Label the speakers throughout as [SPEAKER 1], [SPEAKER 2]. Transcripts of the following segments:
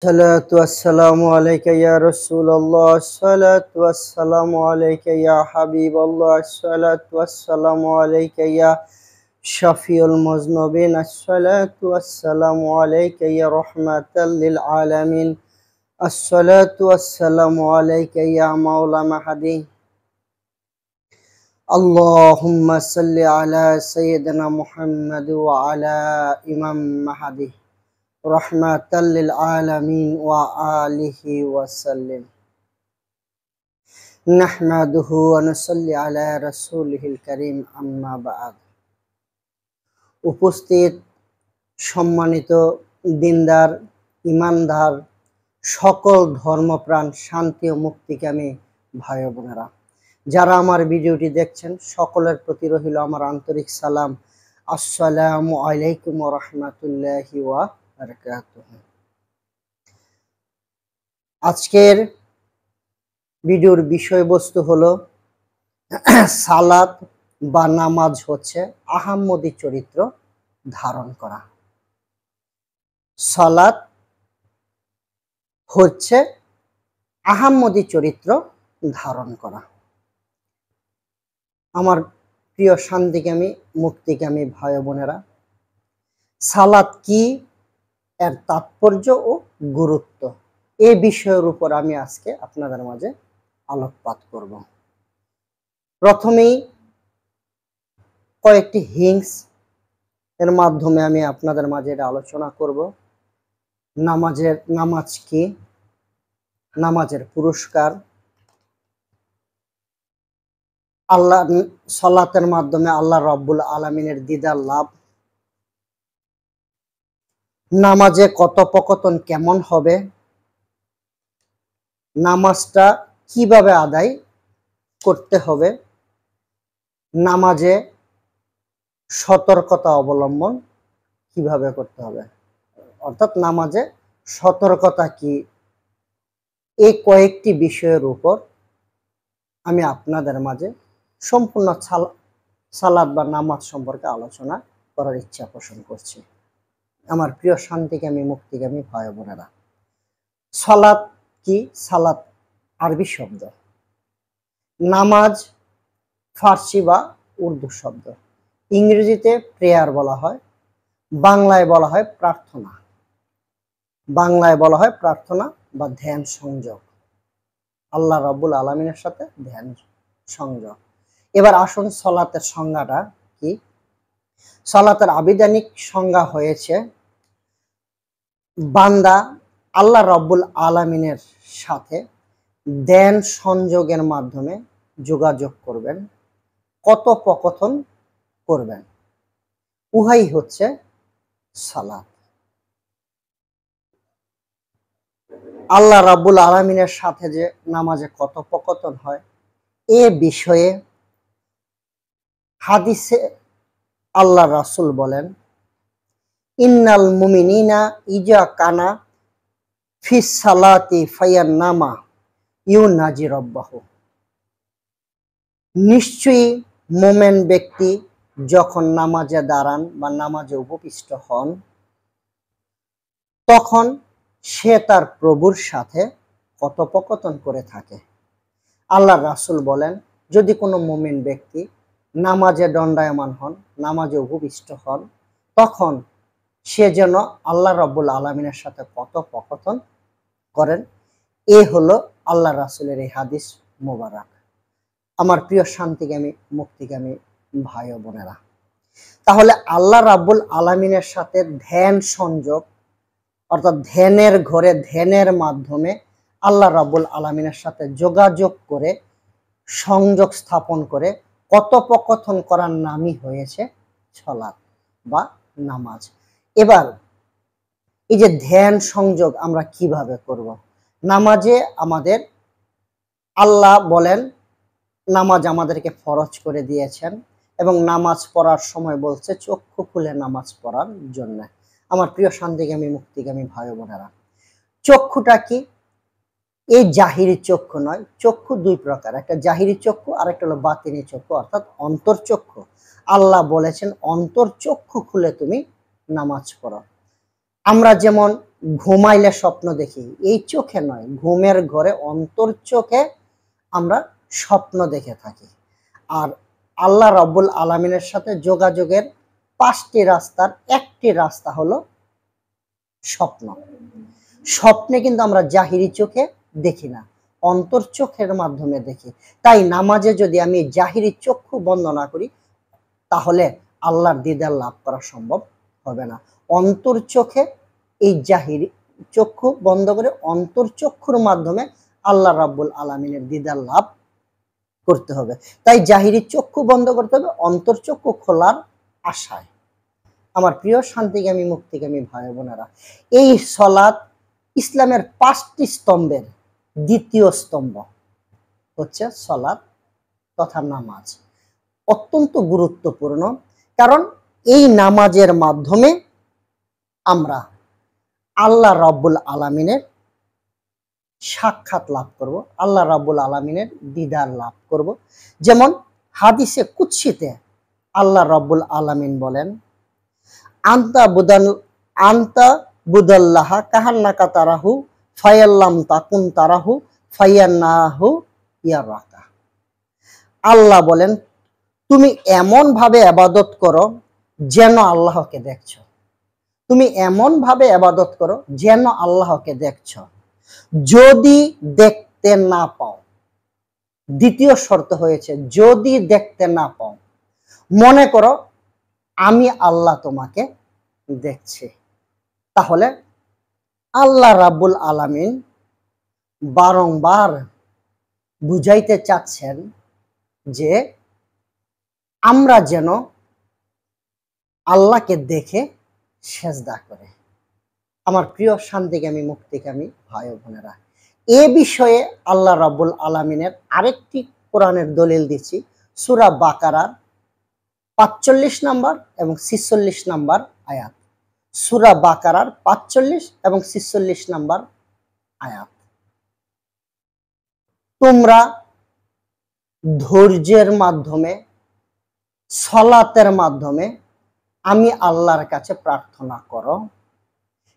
[SPEAKER 1] الصلاة والسلام عليك يا رسول الله. الصلاة والسلام عليك يا حبيب الله. الصلاة والسلام عليك يا شفيع المذنبين. الصلاة والسلام عليك يا رحمة للعالمين. الصلاة والسلام عليك يا مولى مهدي. اللهم صل على سيدنا محمد وعلى إمام مهدي রহমাতাল লিল আলামিন ওয়া আলিহি ওয়াসাল্লাম। নাহমাদুহু ওয়া নুসাল্লি আলা রাসূলিহিল কারীম, আম্মা বা'দ। উপস্থিত সম্মানিত দিনদার, ইমানদার, সকল ধর্মপ্রাণ, শান্তি ও মুক্তিকামী ভাই বোনেরা, যারা আমার ভিডিওটি দেখছেন, সকলের প্রতি রহিল আমার আন্তরিক সালাম। আসসালামু আলাইকুম ওয়া রাহমাতুল্লাহি ওয়া বারাকাতুহু। আজকের ভিডিওর বিষয়বস্তু হলো সালাত বা নামাজ হচ্ছে আহাম্মদী চরিত্র ধারণ করা। সালাত হচ্ছে আহাম্মদী চরিত্র ধারণ করা। আমার প্রিয় শান্তিকামী মুক্তিকামী ভাই বোনেরা, সালাত কি, এর তাৎপর্য ও গুরুত্ব, এই বিষয়ের উপর আমি আজকে আপনাদের মাঝে আলোকপাত করব। প্রথমেই কয়েকটি হিংস এর মাধ্যমে আমি আপনাদের মাঝে আলোচনা করব। নামাজ কি, নামাজের পুরস্কার, আল্লাহ সালাতের মাধ্যমে আল্লাহ রাব্বুল আলামিনের দিদার লাভ, নামাজে কথোপকথন কেমন হবে, নামাজটা কিভাবে আদায় করতে হবে, নামাজে সতর্কতা অবলম্বন কিভাবে করতে হবে, অর্থাৎ নামাজে সতর্কতা কি, এই কয়েকটি বিষয়ের উপর আমি আপনাদের মাঝে সম্পূর্ণ সালাত বা নামাজ সম্পর্কে আলোচনা করার ইচ্ছা পোষণ করছি। আমার প্রিয় শান্তিকামী মুক্তিকামী ভাই বোনেরা, সালাত কি? সালাত আরবি শব্দ, নামাজ ফার্সি বা উর্দু শব্দ, ইংরেজিতে প্রেয়ার বলা হয়, বাংলায় বলা হয় প্রার্থনা, বাংলায় বলা হয় প্রার্থনা বা ধ্যান সংযোগ, আল্লাহ রাব্বুল আলামিনের সাথে ধ্যান সংযোগ। এবার আসুন সালাতের সংজ্ঞাটা কি। সালাতের আবিধানিক সংজ্ঞা হয়েছে, বান্দা আল্লাহ রাব্বুল আলামিনের সাথে ধ্যান সংযোগের মাধ্যমে যোগাযোগ করবেন, কথোপকথন করবেন, উহাই হচ্ছে সালাত। আল্লাহ রাব্বুল আলামিনের সাথে যে নামাজে কথোপকথন হয়, এ বিষয়ে হাদিসে আল্লাহ রাসূল বলেন, ইন্নাল মুমিনিনা ইজা কানা ফিস সালাতি ফায়ান্নামা ইউনাজি রব্বাহু। নিশ্চয়ই মোমেন ব্যক্তি যখন নামাজে দাঁড়ান বা নামাজে উপবিষ্ট হন, তখন সে তার প্রভুর সাথে কথোপকথন করে থাকে। আল্লাহ রাসূল বলেন, যদি কোনো মোমেন ব্যক্তি নামাজে দণ্ডায়মান হন, নামাজে উপবিষ্ট হন, তখন সে যেন আল্লাহ রাব্বুল আলামিনের সাথে কথোপকথন করেন। এ হলো আল্লাহ রাসূলের এই হাদিস মোবারক। আমার প্রিয় শান্তিকামী মুক্তিকামী ভাই ও বোনেরা, তাহলে আল্লাহ রাব্বুল আলামিনের সাথে ধ্যান সংযোগ, অর্থাৎ ধ্যানের ঘরে ধ্যানের মাধ্যমে আল্লাহ রাব্বুল আলামিনের সাথে যোগাযোগ করে, সংযোগ স্থাপন করে কথোপকথন করার নামই হয়েছে সালাত বা নামাজ। এবার এই যে ধ্যান সংযোগ আমরা কিভাবে করব? নামাজে আমাদের আল্লাহ বলেন, নামাজ আমাদেরকে ফরজ করে দিয়েছেন এবং নামাজ পড়ার সময় বলছে চক্ষু খুলে নামাজ পড়ার জন্য। আমার প্রিয় শান্তিকামী মুক্তিকামী ভাই বোনেরা, চক্ষুটা কি? এই জাহিরি চক্ষু নয়, চক্ষু দুই প্রকার, একটা জাহিরি চক্ষু আর একটা হলো বাতিনি চক্ষু, অর্থাৎ অন্তর্চক্ষু। আল্লাহ বলেছেন অন্তর্চক্ষু খুলে তুমি নামাজ পড়ো। আমরা যেমন ঘুমাইলে স্বপ্ন দেখি, এই চোখে নয়, ঘুমের ঘরে অন্তর চোখে আমরা স্বপ্ন দেখে থাকি। আর আল্লাহ রাব্বুল আলামিনের সাথে যোগাযোগের 5টি রাস্তার একটি রাস্তা হলো স্বপ্ন। স্বপ্নে কিন্তু আমরা জাহিরি চোখে দেখি না, অন্তর চোখের মাধ্যমে দেখি। তাই নামাজে যদি আমি জাহিরি চক্ষু বন্ধ না করি, তাহলে আল্লাহর দিদার লাভ করা সম্ভব হবে না। অন্তর চোখে এই জাহিরি চক্ষু বন্ধ করে অন্তর চক্ষুর মাধ্যমে আল্লাহ রাব্বুল আলামিনের দিদার লাভ করতে হবে। তাই জাহিরি চক্ষু বন্ধ করতে হবে অন্তর চক্ষু খোলার আশায়। আমার প্রিয় শান্তিকামী মুক্তিকামী ভাই বোনেরা, এই সালাত ইসলামের 5টি স্তম্ভের দ্বিতীয় স্তম্ভ হচ্ছে সালাত তথা নামাজ। অত্যন্ত গুরুত্বপূর্ণ, কারণ এই নামাজের মাধ্যমে আমরা আল্লাহ রাব্বুল আলামিনের সাক্ষাৎ লাভ করব, আল্লাহ রাব্বুল আলামিনের দিদার লাভ করব। যেমন হাদিসে কুদসিতে আল্লাহ রাব্বুল আলামিন বলেন, আনতা বুদাল্লাহ কাহান্নাকা তারাহু ফায়াল্লাম তাকুন তারাহু ফায়ান্নাহু ইয়ারাকা। আল্লাহ বলেন, তুমি এমন ভাবে ইবাদত করো যেন আল্লাহকে দেখছো। তুমি এমন ভাবে ইবাদত করো যেন আল্লাহকে দেখছো। যদি দেখতে না পাও, দ্বিতীয় শর্ত হয়েছে যদি দেখতে না পাও, মনে করো আমি আল্লাহ তোমাকে দেখছি, তাহলে আল্লাহ রাব্বুল আলামিন বারংবার বুঝাইতে চাচ্ছেন যে আমরা যেন আল্লাহকে দেখে সেজদা করে। আমার প্রিয় শান্তিকামী মুক্তিকামী ভাই বোনেরা, এ বিষয়ে আল্লাহ রাব্বুল আলামিনের আরেকটি কোরআনের দলিল দিচ্ছি, সূরা বাকারার 45 নম্বর এবং 46 নম্বর আয়াত। সূরা বাকারার 45 এবং 46 নম্বর আয়াত। তোমরা ধৈর্যের মাধ্যমে, সালাতের মাধ্যমে আমি আল্লাহর কাছে প্রার্থনা করো,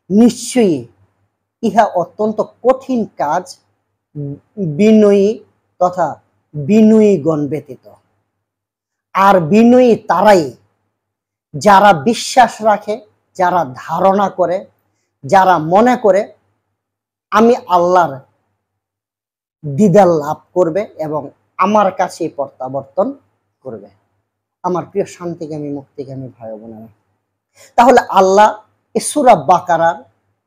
[SPEAKER 1] নিশ্চয়ই ইহা অত্যন্ত কঠিন কাজ বিনয়ী তথা বিনয়ীগণ ব্যতীত। আর বিনয়ী তারাই যারা বিশ্বাস রাখে, যারা ধারণা করে, যারা মনে করে আমি আল্লাহর দিদার লাভ করবে এবং আমার কাছেই প্রত্যাবর্তন করবে। আমার প্রিয় শান্তিকামী মুক্তিকামী ভাই বোনেরা, তাহলে আল্লাহ সূরা বাকারার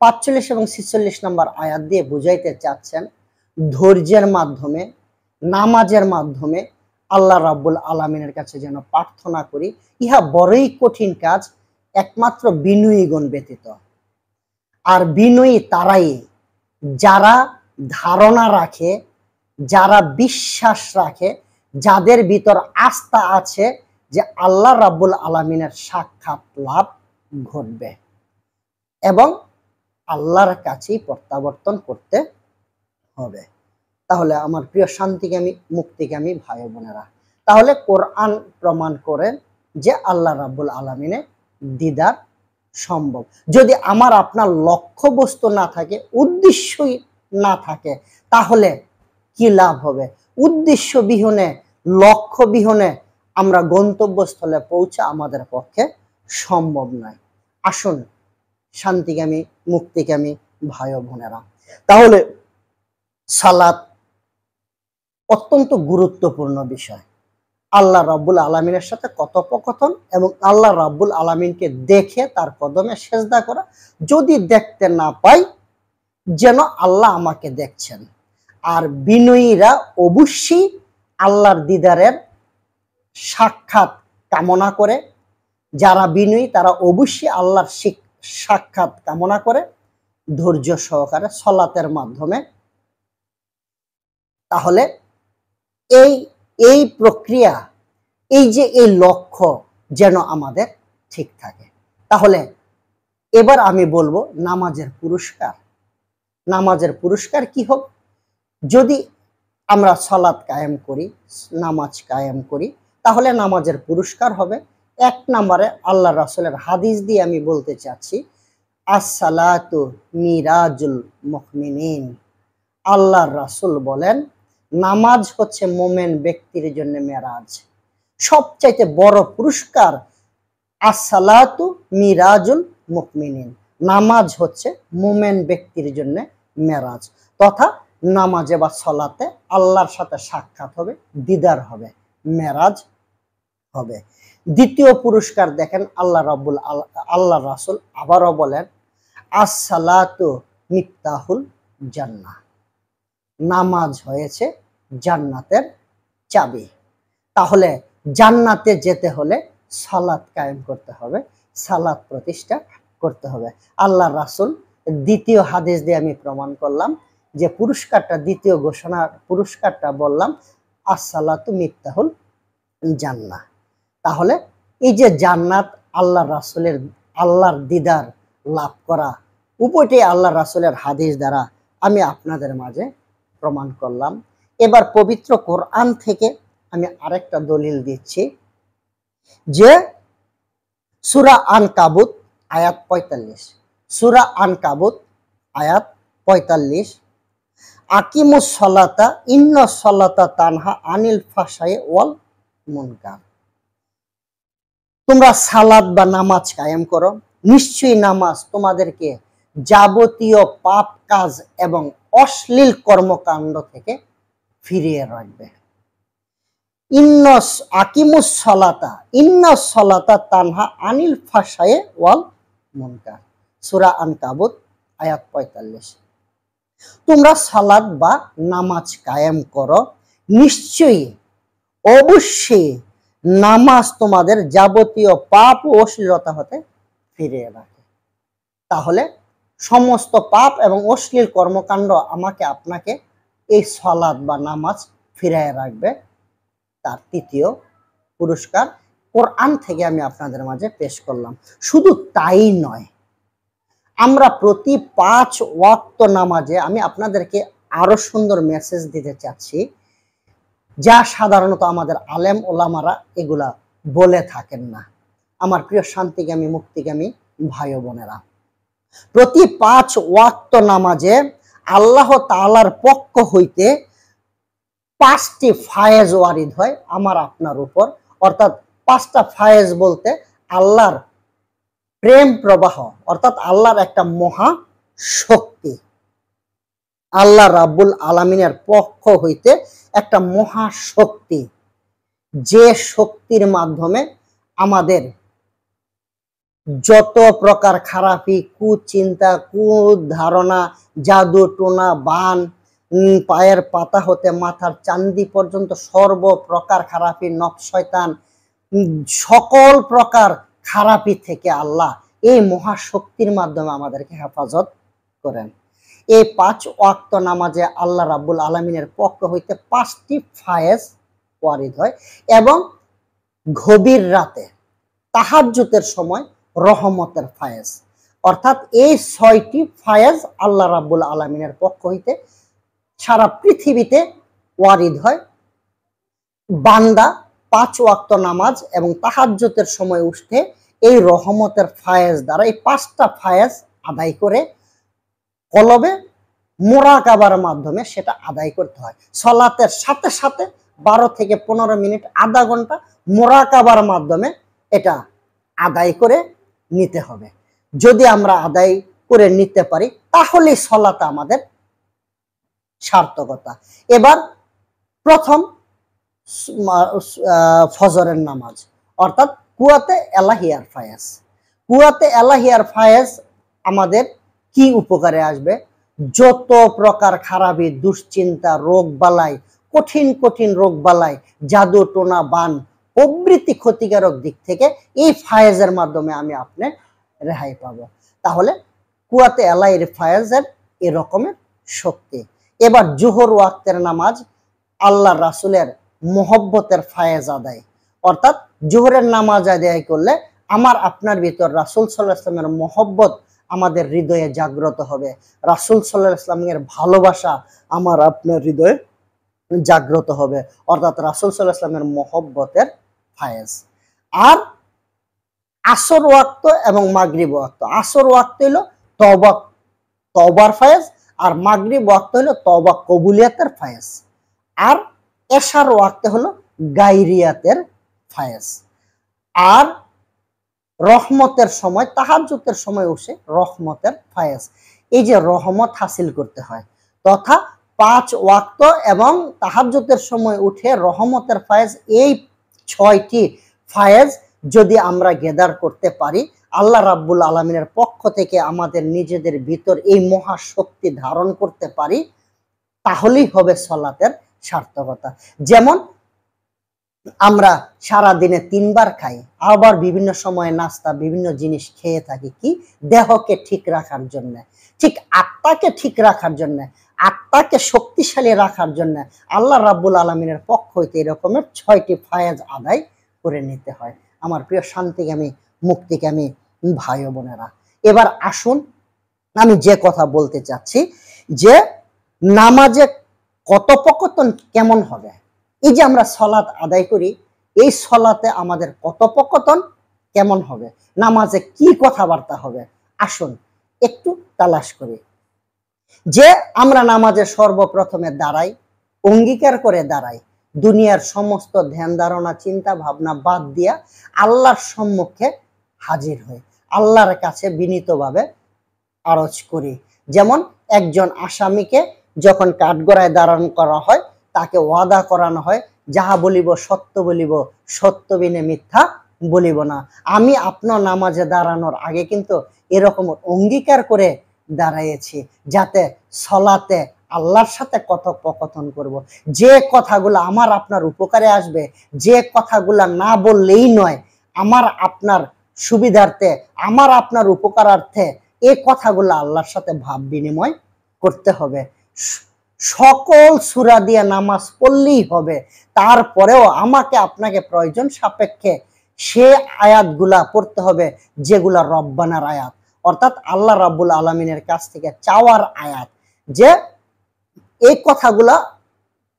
[SPEAKER 1] 45 এবং 46 নম্বর আয়াত দিয়ে বুঝাইতে চাচ্ছেন ধৈর্যের মাধ্যমে, নামাজের মাধ্যমে আল্লাহ রাব্বুল আলামিনের কাছে যেন প্রার্থনা করি, ইহা বড়ই কঠিন কাজ একমাত্র বিনয়ীগণ ব্যতীত। আর বিনয়ী তারাই যারা ধারণা রাখে, যারা বিশ্বাস রাখে, যাদের ভিতর আস্থা আছে যে আল্লাহ রাব্বুল আলামিনের সাক্ষাৎ লাভ ঘটবে এবং আল্লাহর কাছেই প্রত্যাবর্তন করতে হবে। তাহলে আমার প্রিয় শান্তিকামী মুক্তিকামী ভাই বোনেরা, তাহলে কোরআন প্রমাণ করে যে আল্লাহ রাব্বুল আলামিনের দিদার সম্ভব। যদি আমার আপনার লক্ষ্য বস্তু না থাকে, উদ্দেশ্যই না থাকে, তাহলে কি লাভ হবে? উদ্দেশ্য বিহীনে, লক্ষ্য বিহীনে আমরা গন্তব্যস্থলে পৌঁছা আমাদের পক্ষে সম্ভব নয়। আসুন শান্তিকামী মুক্তিকামী ভাই বোনেরা, তাহলে সালাত অত্যন্ত গুরুত্বপূর্ণ বিষয়। আল্লাহ রাব্বুল আলামিনের সাথে কথোপকথন এবং আল্লাহ রাব্বুল আলামিনকে দেখে তার কদমে সেজদা করা। যদি দেখতে না পাই, যেন আল্লাহ আমাকে দেখছেন। আর বিনয়ীরা অবশ্যই আল্লাহর দিদারের সাক্ষাৎ কামনা করে। যারা বিনয়ী তারা অবশ্যই আল্লাহর সাক্ষাৎ কামনা করে ধৈর্য সহকারে সালাতের মাধ্যমে। তাহলে এই প্রক্রিয়া, এই যে এই লক্ষ্য যেন আমাদের ঠিক থাকে। তাহলে এবার আমি বলবো নামাজের পুরস্কার। নামাজের পুরস্কার কি হবে? যদি আমরা সালাত কায়েম করি, নামাজ কায়েম করি, তাহলে নামাজের পুরস্কার হবে 1 নম্বরে আল্লাহ রাসূলের হাদিস দিয়ে আমি বলতে চাচ্ছি, আসসালাতু মিরাজুল মুমিনিন। আল্লাহর রাসূল বলেন, নামাজ হচ্ছে মোমেন ব্যক্তির জন্য মেরাজ। সবচাইতে বড় পুরস্কার আসসালাতু মিরাজুল মুমিনিন। নামাজ হচ্ছে মোমেন ব্যক্তির জন্য মেরাজ, তথা নামাজে বা সলাতে আল্লাহর সাথে সাক্ষাৎ হবে, দিদার হবে, মেরাজ হবে। দ্বিতীয় পুরস্কার দেখেন, আল্লাহ রাসূল আবারও বলেন, আসসালাতু মিফতাহুল জান্নাহ। নামাজ হয়েছে জান্নাতের চাবি। তাহলে জান্নাতে যেতে হলে সালাত কায়েম করতে হবে, সালাত প্রতিষ্ঠা করতে হবে। আল্লাহ রাসূল দ্বিতীয় হাদিস দিয়ে আমি প্রমাণ করলাম যে পুরস্কারটা, দ্বিতীয় ঘোষণার পুরস্কারটা বললাম, আসসালাতু মিফতাহুল জান্নাহ। তাহলে এই যে জান্নাত, আল্লাহ রাসূলের আল্লাহর দিদার লাভ করা, উভয়টি আল্লাহ রাসূলের হাদিস দ্বারা আমি আপনাদের মাঝে প্রমাণ করলাম। এবার পবিত্র কোরআন থেকে আমি আরেকটা দলিল দিচ্ছি যে সূরা আনকাবুত আয়াত ৪৫, সূরা আনকাবুত আয়াত ৪৫, আকিমুস সালাতা ইন্নাস সালাতা তানহা আনিল ফাহশাই ওয়াল মুনকার। তোমরা সালাত বা নামাজ কায়েম করো, নিশ্চয়ই নামাজ তোমাদেরকে যাবতীয় পাপ কাজ এবং অশ্লীল কর্মকাণ্ড থেকে ফিরিয়ে রাখবে। আকিমুস সালাতা ইন্নাস সালাতা তানহা আনিল ফাহশাই ওয়াল মুনকার। সূরা আনকাবুত আয়াত ৪৫। তোমরা সালাত বা নামাজ কায়েম করো, নিশ্চয়ই অবশ্যই নামাজ তোমাদের যাবতীয় পাপ ও অশ্লীলতা হতে ফিরিয়ে রাখে। তাহলে সমস্ত পাপ এবং অশ্লীল কর্মকাণ্ড আমাকে আপনাকে এই সালাত বা নামাজ ফিরিয়ে রাখবে। তার তৃতীয় পুরস্কার কোরআন থেকে আমি আপনাদের মাঝে পেশ করলাম। শুধু তাই নয়, আমরা প্রতি ৫ ওয়াক্ত নামাজে আমি আপনাদেরকে আরো সুন্দর মেসেজ দিতে চাচ্ছি, যা সাধারণত আমাদের আলেম ওলামারা এগুলা বলে থাকেন না। আমার প্রিয় শান্তিকামী মুক্তিকামী ভাই বোনেরা, প্রতি ৫ ওয়াক্ত নামাজে আল্লাহ তাআলার পক্ষ হইতে ৫টি ফায়েজ ওয়ারিদ হয় আমার আপনার উপর। অর্থাৎ ৫টা ফায়েজ বলতে আল্লাহর প্রেম প্রবাহ, অর্থাৎ আল্লাহর একটা মহা শক্তি, আল্লাহ রাব্বুল আলামিনের পক্ষ হইতে একটা মহা শক্তি, যে শক্তির মাধ্যমে আমাদের যত প্রকার খারাপি, কুচিন্তা, কুধারণা, জাদু টোনা, বান, পায়ের পাতা হতে মাথার চান্দি পর্যন্ত সর্বপ্রকার খারাপি, নফস শয়তান, সকল প্রকার খারাপি থেকে আল্লাহ এই মহাশক্তির মাধ্যমে আমাদেরকে হেফাজত করেন। এই ৫ ওয়াক্ত নামাজে আল্লাহ রাব্বুল আলামিনের পক্ষ হইতে ৫টি ফায়েজ ওয়ারিদ হয় এবং গভীর রাতে তাহাজ্জুদের সময় রহমতের ফায়েজ। অর্থাৎ এই ৬টি ফায়েজ আল্লাহ রাব্বুল আলামিনের পক্ষ হইতে সারা পৃথিবীতে ওয়ারিদ হয়। বান্দা ৫ ওয়াক্ত নামাজ এবং তাহাজ্জুদের সময় উঠে এই রহমতের ফায়েজ দ্বারা এই ৫টা ফায়েজ আদায় করে কলবে মুরাকাবার মাধ্যমে সেটা আদায় করতে হয়। সালাতের সাথে সাথে ১২ থেকে ১৫ মিনিট, আধা ঘন্টা মুরাকাবার মাধ্যমে এটা আদায় করে নিতে হবে। যদি আমরা আদায় করে নিতে পারি তাহলে সালাত আমাদের সার্থকতা। এবার প্রথম ফজরের নামাজ, অর্থাৎ কুয়াতে এলাহিয়ার ফায়েজ। কুয়াতে এলাহিয়ার ফায়েজ আমাদের কি উপকারে আসবে? যত প্রকার খারাপি, দুশ্চিন্তা, রোগ বালাই, কঠিন কঠিন রোগ বালাই, জাদু টোনা, বান প্রভৃতি ক্ষতিকারক দিক থেকে এই ফায়েজের মাধ্যমে আমি আপনি রেহাই পাবো। তাহলে কুয়াতে এলাহির ফায়েজের এরকমের শক্তি। এবার জোহর ওয়াক্তের নামাজ, আল্লাহ রাসূলের মহব্বতের ফায়েজ আদায়। অর্থাৎ জোহরের নামাজ আদায় করলে আমার আপনার ভিতর রাসূল সাল্লাল্লাহু আলাইহি ওয়াসাল্লামের মহব্বত আমাদের হৃদয়ে জাগ্রত হবে, রাসূল সাল্লাল্লাহু আলাইহি ওয়াসাল্লামের ভালোবাসা আমার আপনার হৃদয়ে জাগ্রত হবে। অর্থাৎ রাসূল সাল্লাল্লাহু আলাইহি ওয়াসাল্লামের মহব্বতের ফায়েজ। আর আসর ওয়াক্ত এবং মাগরিব ওয়াক্ত, আসর ওয়াক্ত হলো তওবা তওবার ফায়েজ, আর মাগরিব ওয়াক্ত হলো তওবা কবুলিয়াতের ফায়েজ, আর এশার ওয়াক্তে হলো গায়রিয়াতের ফায়েজ। আর রহমতের সময়, তাহাজ্জুদের সময় উঠে রহমতের ফায়েজ। এই যে রহমত হাসিল করতে হয়, তথা 5 ওয়াক্ত এবং তাহাজ্জুদের সময় উঠে রহমতের ফায়েজ, এই 6টি ফায়েজ যদি আমরা গেদার করতে পারি, আল্লাহ রাব্বুল আলামিনের পক্ষ থেকে আমাদের নিজেদের ভিতর এই মহাশক্তি ধারণ করতে পারি, তাহলেই হবে সালাতের সার্থকতা। যেমন আমরা সারা দিনে 3 বার খাই, আবার বিভিন্ন সময়ে নাস্তা বিভিন্ন জিনিস খেয়ে থাকি, কি দেহকে ঠিক রাখার জন্য, ঠিক আত্মাকে ঠিক রাখার জন্য, আত্মাকে শক্তিশালী রাখার জন্য আল্লাহ রাব্বুল আলামিনের পক্ষ হইতে এরকমের 6টি ফায়েজ আদায় করে নিতে হয়। আমার প্রিয় শান্তিকামী মুক্তিকামী ভাই ও বোনেরা, এবার আসুন আমি যে কথা বলতে চাচ্ছি যে নামাজে কথোপকথন কেমন হবে। এই যে আমরা সালাত আদায় করি, এই সালাতে আমাদের কথোপকথন কেমন হবে, নামাজে কি কথাবার্তা হবে, আসুন একটু তালাশ করি। যে আমরা নামাজে সর্বপ্রথমে দাঁড়াই, অঙ্গীকার করে দাঁড়াই, দুনিয়ার সমস্ত ধ্যান ধারণা চিন্তা ভাবনা বাদ দিয়া আল্লাহর সম্মুখে হাজির হই, আল্লাহর কাছে বিনীতভাবে আরজ করি। যেমন একজন আসামিকে যখন কাঠগড়ায় দাঁড়ান করা হয়, তাকে ওয়াদা করানো হয়, যাহা বলিব সত্য বলিব, সত্য বিনে মিথ্যা বলিব না। আমি আপনার নামাজে দাঁড়ানোর আগে কিন্তু এরকম অঙ্গীকার করে দাঁড়াইছি, যাতে সলাতে আল্লাহর সাথে কথোপকথন করব, যে কথাগুলো আমার আপনার উপকারে আসবে, যে কথাগুলো না বললেই নয়, আমার আপনার সুবিধার্থে, আমার আপনার উপকারার্থে, এই কথাগুলো আল্লাহর সাথে ভাব বিনিময় করতে হবে। সকল সূরা দিয়ে নামাজ পড়লেই হবে, তারপরেও আমাকে আপনাকে প্রয়োজন সাপেক্ষে সে আয়াতগুলা পড়তে হবে যেগুলা রব্বানার আয়াত, অর্থাৎ আল্লাহ রাব্বুল আলামিনের কাছ থেকে চাওয়ার আয়াত, যে এই কথাগুলা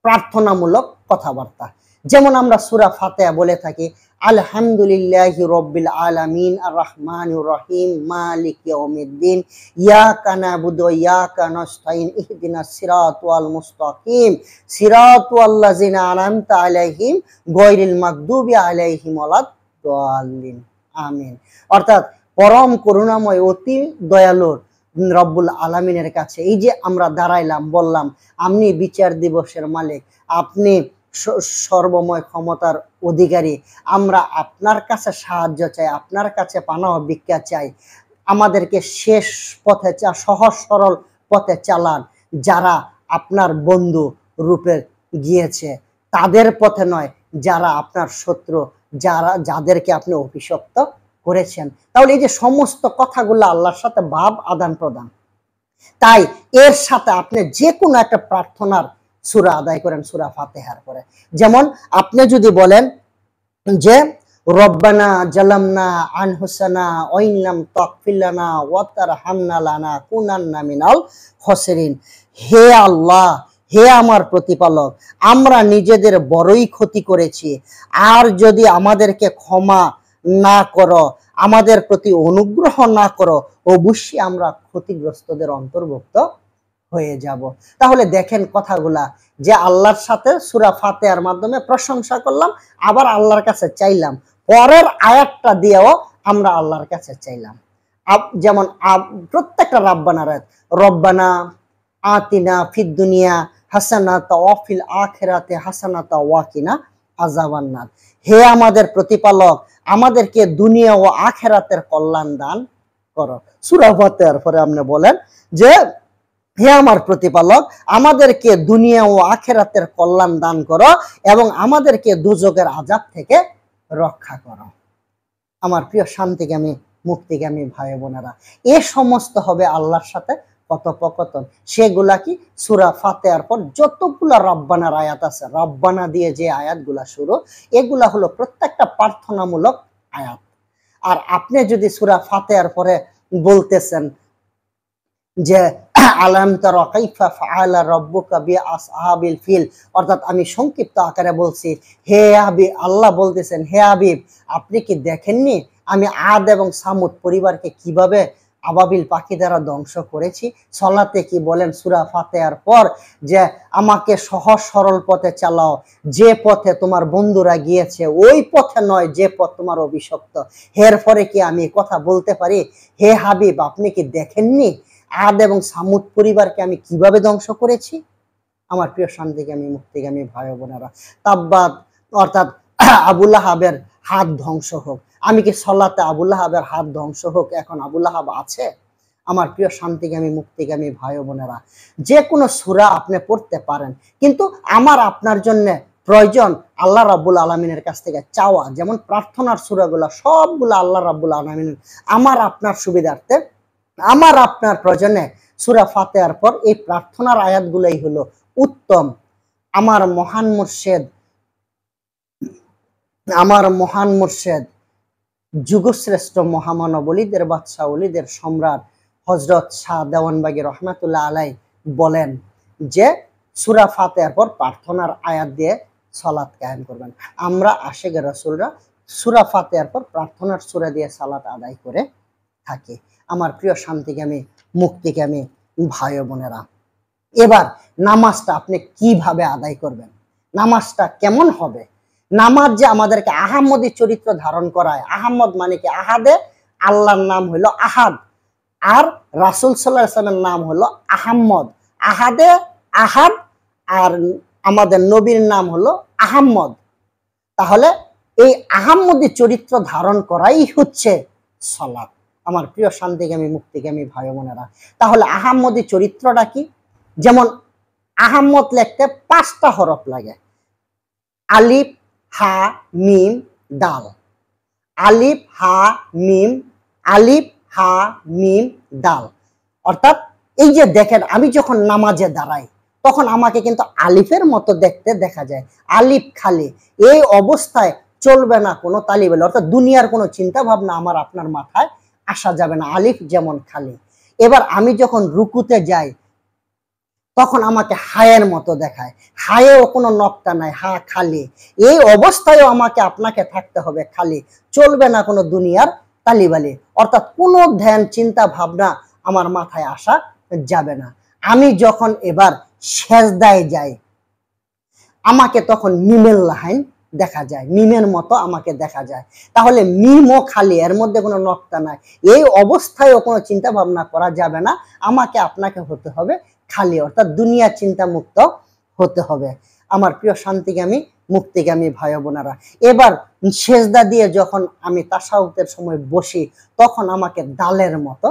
[SPEAKER 1] প্রার্থনামূলক কথাবার্তা। যেমন আমরা সূরা ফাতিহা বলে থাকি, আলহামদুলিল্লাহি রাব্বিল আলামিন আর রহমানির রহিম মালিক ইয়াউমিদ্দিন ইয়াকা না'বুদু ওয়া ইয়াকা নাস্তাইন ইহদিনাস সিরাতাল মুস্তাকিম সিরাতাল লাযিনা আন'আমতা আলাইহিম গায়রিল মাগদুবি আলাইহিম ওয়ালাদ-দাল্লিন। আমিন। অর্থাৎ পরম করুণাময় অতি দয়ালু রব্বুল আলামিনের কাছে এই যে আমরা দাঁড়াইলাম, বললাম আপনি বিচার দিবসের মালিক, আপনি সর্বময় ক্ষমতার অধিকারী, আমরা আপনার কাছে সাহায্য চাই, আপনার কাছে পানাহ ভিক্ষা চাই, আমাদেরকে শেষ পথে সহজ সরল পথে চালান, যারা আপনার বন্ধু রূপে গিয়েছে তাদের পথে নয়, যারা আপনার শত্রু, যাদেরকে আপনি অভিশপ্ত করেছেন। তাহলে এই যে সমস্ত কথাগুলো আল্লাহর সাথে ভাব আদান প্রদান, তাই এর সাথে আপনি যে কোনো একটা প্রার্থনার সূরা আদায় করেন সূরা ফাতিহার পরে। যেমন আপনি যদি বলেন যে রব্বানা জালামনা আনফুসানা ওয়া ইন লাম তাগফির লানা ওয়া তারহামনা লানাকুনান্না মিনাল খাসিরিন, হে আল্লাহ, হে আমার প্রতিপালক, আমরা নিজেদের বড়ই ক্ষতি করেছি, আর যদি আমাদেরকে ক্ষমা না করো, আমাদের প্রতি অনুগ্রহ না করো, অবশ্যই আমরা ক্ষতিগ্রস্তদের অন্তর্ভুক্ত হয়ে যাব। তাহলে দেখেন কথাগুলা, যে আল্লাহর সাথে সূরা ফাতিহার মাধ্যমে প্রশংসা করলাম, আবার আল্লাহর কাছে চাইলাম, পরের আয়াতটা দিয়েও আমরা আল্লাহর কাছে চাইলাম। যেমন প্রত্যেকটা রাব্বানার আয়াত, রব্বানা আতিনা ফিদ দুনিয়া হাসানাতা ওয়া ফিল আখিরাতি হাসানাতা ওয়া কিনা আযাবান্নার, হে আমাদের প্রতিপালক, আমাদেরকে দুনিয়া ও আখিরাতের কল্যাণ দান করো। সূরা ফাতিহার পরে আপনি বলেন যে হে আমার প্রতিপালক, আমাদেরকে দুনিয়া ও আখিরাতের কল্যাণ দান করো এবং আমাদেরকে দুজকের আযাব থেকে রক্ষা করো। আমার প্রিয় শান্তিকামী মুক্তিকামী ভাই বোনেরা, এ সমস্ত হবে আল্লাহর সাথে কথোপকথন। সেগুলা কি সূরা ফাতিহার পর যতগুলা রব্বানার আয়াত আছে, রব্বানা দিয়ে যে আয়াতগুলা শুরু, এগুলা হলো প্রত্যেকটা প্রার্থনামূলক আয়াত। আর আপনি যদি সূরা ফাতিহার পরে বলতেছেন যে আলাম তারা কাইফা ফাআলা রাব্বুকা বিআসহাবিল ফিল, অর্থাৎ আমি সংক্ষিপ্ত আকারে বলছি, হে হাবিব, আল্লাহ বলতেছেন হে হাবিব, আপনি কি দেখেননি আমি আদ এবং সামুদ পরিবারকে কিভাবে আবাবিল পাখি দ্বারা ধ্বংস করেছি। সলাতে কি বলেন সূরা ফাতিহার পর যে আমাকে সহজ সরল পথে চালাও, যে পথে তোমার বন্ধুরা গিয়েছে ওই পথে নয় যে পথ তোমার অভিশপ্ত। এরপরে কি আমি কথা বলতে পারি, হে হাবিব আপনি কি দেখেননি আদ এবং সামুদ পরিবারকে আমি কিভাবে ধ্বংস করেছি? আমার প্রিয় শান্তিকামী মুক্তিকামী ভাই বোনেরা, তাব্বাত অর্থাৎ আবু লাহাবের হাত ধ্বংস হোক। আমি কি সলাতে আবু লাহাবের হাত ধ্বংস হোক এখন আবু লাহাব আছে? আমার প্রিয় শান্তিকামী মুক্তিকামী ভাই বোনেরা, যে কোনো সূরা আপনি পড়তে পারেন, কিন্তু আমার আপনার জন্য প্রয়োজন আল্লাহ রাব্বুল আলামিনের কাছ থেকে চাওয়া। যেমন প্রার্থনার সূরাগুলো সবগুলো আল্লাহ রাব্বুল আলামিনের, আমার আপনার সুবিধার্থে, আমার আপনার প্রয়োজনে সূরা ফাতিহার পর এই প্রার্থনার আয়াতগুলোই হলো উত্তম। আমার মহান মুর্শেদ যুগশ্রেষ্ঠ মহামানব ওলিদের বাদশাহ ওলিদের সম্রাট হযরত শাহ দেওয়ানবাগী রহমাতুল্লাহ আলাই বলেন যে সূরা ফাতিহার পর প্রার্থনার আয়াত দিয়ে সালাত কায়েম করবেন। আমরা আশিকে রাসূলরা সূরা ফাতিহার পর প্রার্থনার সূরা দিয়ে সালাত আদায় করে থাকি। আমার প্রিয় শান্তিকামী মুক্তিকামী ভাই বোনেরা, এবার নামাজটা আপনি কিভাবে আদায় করবেন, নামাজটা কেমন হবে? নামাজ যে আমাদেরকে আহাম্মদী চরিত্র ধারণ করায়। আহাম্মদ মানে কি? আহাদে আল্লাহর নাম হলো আহাদ, আর রাসূল সাল্লাল্লাহু আলাইহি ওয়াসাল্লামের নাম হলো আহাম্মদ। আহাদে আহাদ আর আমাদের নবীর নাম হলো আহাম্মদ। তাহলে এই আহাম্মদী চরিত্র ধারণ করাই হচ্ছে সালাত। আমার প্রিয় শান্তিকামী মুক্তিকামী ভাই বোনেরা, তাহলে আহাম্মদী চরিত্রটা কি? যেমন আহাম্মদ লিখতে 5টা হরফ লাগে, আলিফ হা মিম দাল। আলিফ হা মিম, আলিফ হা মিম দাল। অর্থাৎ এই যে দেখেন আমি যখন নামাজে দাঁড়াই তখন আমাকে কিন্তু আলিফের মতো দেখতে দেখা যায়, আলিফ খালি। এই অবস্থায় চলবে না কোনো তালিবেল, অর্থাৎ দুনিয়ার কোনো চিন্তা ভাবনা আমার আপনার মাথায় আসা যাবে না, আলিফ যেমন খালি। এবার আমি যখন রুকুতে যাই তখন আমাকে হায়ের মতো দেখায়, হায়েও কোনো নকটা নাই, হা খালি। এই অবস্থায়ও আমাকে আপনাকে থাকতে হবে খালি, চলবে না কোনো দুনিয়ার তালিবালি, অর্থাৎ কোনো ধ্যান চিন্তা ভাবনা আমার মাথায় আসা যাবে না। আমি যখন এবার সেজদায় যাই আমাকে তখন মিমের লাইন দেখা যায়, মিমের মতো আমাকে দেখা যায়। তাহলে মিমও খালি, এর মধ্যে কোনো নকটা নাই। এই অবস্থায়ও কোনো চিন্তা ভাবনা করা যাবে না, আমাকে আপনাকে হতে হবে খালি, অর্থাৎ দুনিয়া চিন্তা মুক্ত হতে হবে। আমার প্রিয় শান্তিকামী মুক্তিকামী ভাই বোনেরা, এবার সেজদা দিয়ে যখন আমি তাশাহুদের সময় বসি তখন আমাকে দালের মতো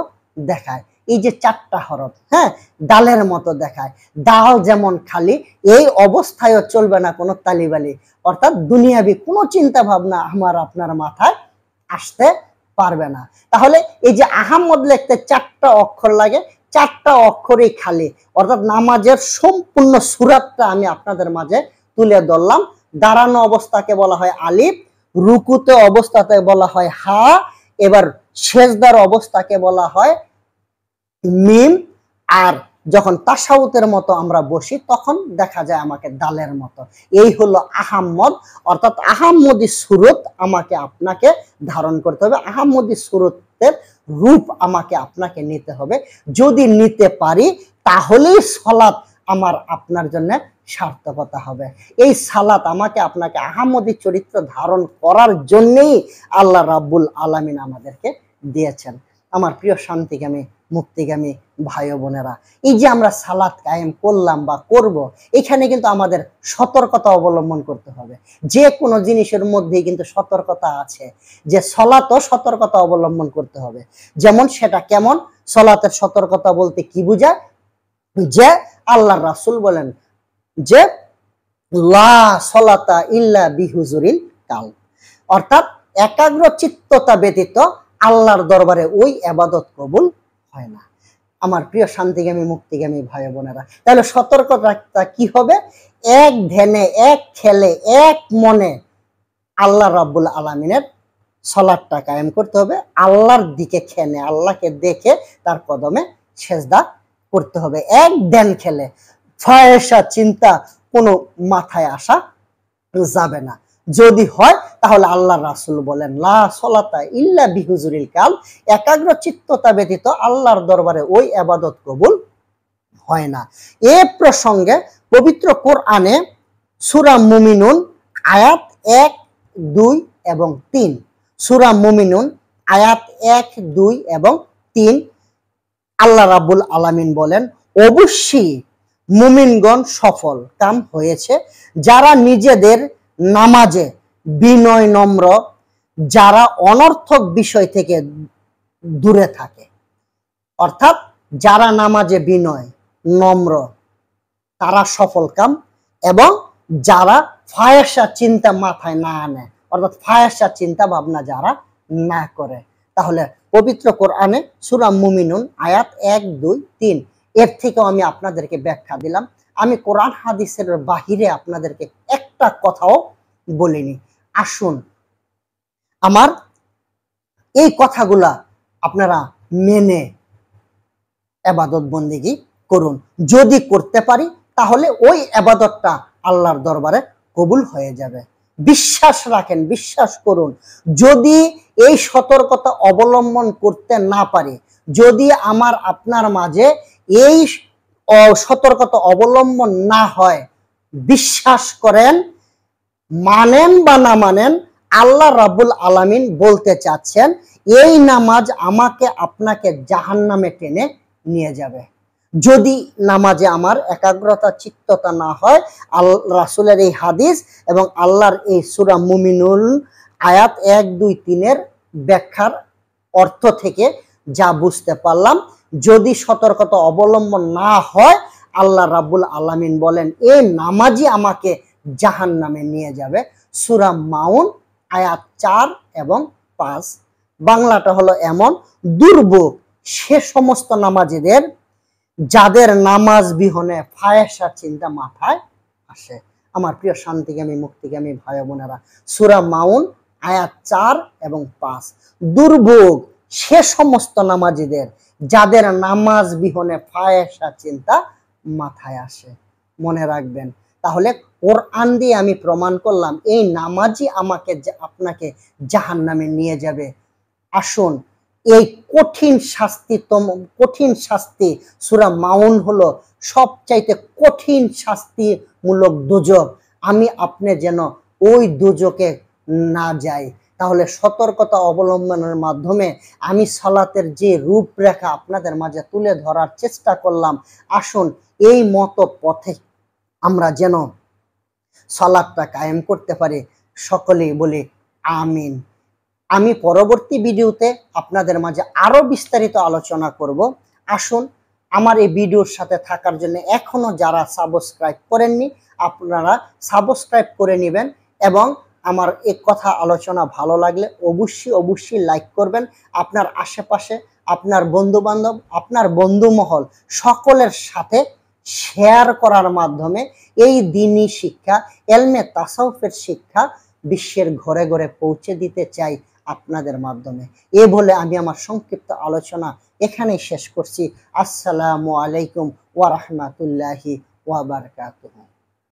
[SPEAKER 1] দেখায়। এই যে 4টা হরফ, হ্যাঁ, ডালের মতো দেখায়। ডাল যেমন খালি, এই অবস্থায়ও চলবে না কোনো তালিবালি, অর্থাৎ দুনিয়াবি কোনো চিন্তা ভাবনা আমার আপনার মাথায় আসতে পারবে না। তাহলে এই যে আহাম্মদ লিখতে 4টা অক্ষর লাগে, 4টা অক্ষরই খালি, অর্থাৎ নামাজের সম্পূর্ণ সূরাতটা আমি আপনাদের মাঝে তুলে ধরলাম। দাঁড়ানো অবস্থাকে বলা হয় আলিফ, রুকুতে অবস্থাতে বলা হয় হা, এবার সেজদার অবস্থাকে বলা হয় মিম, আর যখন তাশাহুদের মতো আমরা বসি তখন দেখা যায় আমাকে দালের মতো। এই হলো আহাম্মদ, অর্থাৎ আহাম্মদী সুরত আমাকে আপনাকে ধারণ করতে হবে, আহাম্মদী সুরতের রূপ আমাকে আপনাকে নিতে হবে। যদি নিতে পারি তাহলেই সালাত আমার আপনার জন্য সার্থকতা হবে। এই সালাত আমাকে আপনাকে আহাম্মদী চরিত্র ধারণ করার জন্যই আল্লাহ রাব্বুল আলামিন আমাদেরকে দিয়েছেন। আমার প্রিয় শান্তিকামী মুক্তিকামী ভাই বোনেরা, এই যে আমরা সালাত কায়েম করলাম বা করব, এখানে কিন্তু আমাদের সতর্কতা অবলম্বন করতে হবে। যে কোনো জিনিসের মধ্যেই কিন্তু সতর্কতা আছে, যে সালাতও সতর্কতা অবলম্বন করতে হবে। যেমন সেটা কেমন? সালাতের সতর্কতা বলতে কি বোঝায়? যে আল্লাহর রাসূল বলেন যে লা সালাতা ইল্লা বিহুজুরিল কালব, অর্থাৎ একাগ্র চিত্ততা ব্যতীত আল্লাহর দরবারে ওই ইবাদত কবুল হয় না। আমার প্রিয় শান্তিকামী মুক্তিকামী ভাই বোনেরা, তাহলে সতর্কতা কি হবে? এক ধ্যানে, এক খেলে, এক মনে আল্লাহ রাব্বুল আলামিনের সালাতটা কায়েম করতে হবে। আল্লাহর দিকে খেনে, আল্লাহকে দেখে তার কদমে সেজদা করতে হবে। এক ধ্যান খেলে ফায়সা চিন্তা কোনো মাথায় আসা যাবে না। যদি হয় তাহলে আল্লাহ রাসূল বলেন লা সলাতা ইল্লা বিহুজুরিল কাল, একাগ্র চিত্ততা ব্যতীত আল্লাহর দরবারে ওই ইবাদত কবুল হয় না। এ প্রসঙ্গে পবিত্র কোরআনে সূরা মুমিনুন আয়াত 1, 2 এবং 3, সূরা মুমিনুন আয়াত 1, 2 এবং 3 আল্লাহ রাব্বুল আলামিন বলেন, অবশ্যই মুমিনগণ সফল কাম হয়েছে যারা নিজেদের নামাজে বিনয় নম্র, যারা অনর্থক বিষয় থেকে দূরে থাকে। অর্থাৎ যারা নামাজে বিনয় নম্র তারা সফল কাম, এবং যারা ফায়সা চিন্তা মাথায় না আনে, অর্থাৎ ফায়সা চিন্তা ভাবনা যারা না করে। তাহলে পবিত্র কোরআনে সূরা মুমিনুন আয়াত 1, 2, 3 এর থেকেও আমি আপনাদেরকে ব্যাখ্যা দিলাম। আমি কোরআন হাদিসের বাহিরে আপনাদেরকে একটা কথাও বলিনি। আসুন আমার এই কথাগুলা আপনারা মেনে ইবাদত বন্দেগী করুন। যদি করতে পারি তাহলে ওই ইবাদতটা আল্লাহর দরবারে কবুল হয়ে যাবে। বিশ্বাস রাখেন, বিশ্বাস করুন। যদি এই সতর্কতা অবলম্বন করতে না পারি, যদি আমার আপনার মাঝে এই সতর্কতা অবলম্বন না হয়, বিশ্বাস করেন, মানেন বা না মানেন, আল্লাহ রাব্বুল আলামিন বলতে চাচ্ছেন এই নামাজ আমাকে আপনাকে জাহান্নামে টেনে নিয়ে যাবে। যদি নামাজে আমার একাগ্রতা চিত্ততা না হয়, রাসূলের এই হাদিস এবং আল্লাহর এই সূরা মুমিনুন আয়াত 1, 2, 3 এর ব্যাখ্যার অর্থ থেকে যা বুঝতে পারলাম, যদি সতর্কতা অবলম্বন না হয়, আল্লাহ রাব্বুল আলামিন বলেন এই নামাজই আমাকে জাহান্নামে নিয়ে যাবে। সূরা মাউন আয়াত 4 এবং 5। বাংলাটা হলো এমন, দুর্ভোগ সে সমস্ত নামাজীদের যাদের নামাজ বিহনে ফায়সা চিন্তা মাথায় আসে। আমার প্রিয় শান্তিকামী মুক্তিকামী ভাই বোনেরা, সূরা মাউন আয়াত 4 এবং 5, দুর্ভোগ সে সমস্ত নামাজীদের যাদের নামাজ বিহনে ফায়সা চিন্তা মাথায় আসে। মনে রাখবেন। তাহলে কোরআন দিয়ে আমি প্রমাণ করলাম এই নামাজই আমাকে আপনাকে জাহান্নামে নিয়ে যাবে। আসুন এই কঠিন শাস্তি সূরা মাউন হলো সবচাইতে কঠিন শাস্তিমূলক দোজখ। আমি আপনি যেন ওই দোজখে না যাই। তাহলে সতর্কতা অবলম্বনের মাধ্যমে আমি সালাতের যে রূপরেখা আপনাদের মাঝে তুলে ধরার চেষ্টা করলাম, আসুন এই মতো পথে আমরা যেন সালাতটা কায়েম করতে পারি। সকলেই বলি আমিন। আমি পরবর্তী ভিডিওতে আপনাদের মাঝে আরো বিস্তারিত আলোচনা করব। আসুন আমার এই ভিডিওর সাথে থাকার জন্য এখনো যারা সাবস্ক্রাইব করেননি, আপনারা সাবস্ক্রাইব করে নেবেন, এবং আমার এই কথা আলোচনা ভালো লাগলে অবশ্যই লাইক করবেন। আপনার আশেপাশে আপনার বন্ধু বান্ধব, আপনার বন্ধুমহল সকলের সাথে শেয়ার করার মাধ্যমে এই দ্বীনি শিক্ষা, এলমে তাসাউফের শিক্ষা বিশ্বের ঘরে ঘরে পৌঁছে দিতে চাই আপনাদের মাধ্যমে। এ বলে আমি আমার সংক্ষিপ্ত আলোচনা এখানেই শেষ করছি। আসসালামু আলাইকুম ওয়া রাহমাতুল্লাহি ওয়া বারাকাতুহু।